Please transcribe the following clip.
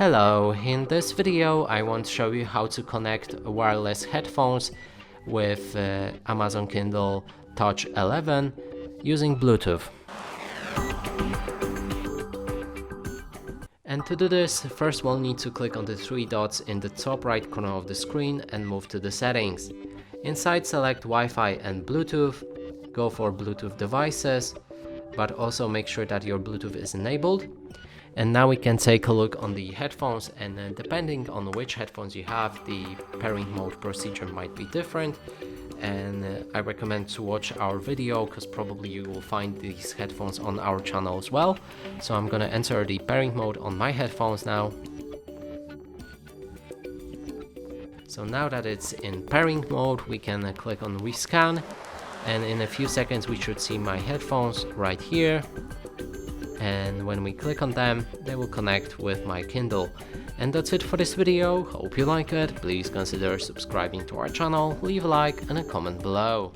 Hello, in this video I want to show you how to connect wireless headphones with Amazon Kindle Touch 11 using Bluetooth. And to do this, first we'll need to click on the three dots in the top right corner of the screen and move to the settings. Inside, select Wi-Fi and Bluetooth, go for Bluetooth devices, but also make sure that your Bluetooth is enabled. And now we can take a look on the headphones, and depending on which headphones you have, the pairing mode procedure might be different. And I recommend to watch our video because probably you will find these headphones on our channel as well. So I'm gonna enter the pairing mode on my headphones now. So now that it's in pairing mode, we can click on rescan, and in a few seconds we should see my headphones right here. And when we click on them, they will connect with my Kindle. And that's it for this video. Hope you like it. Please consider subscribing to our channel, leave a like and a comment below.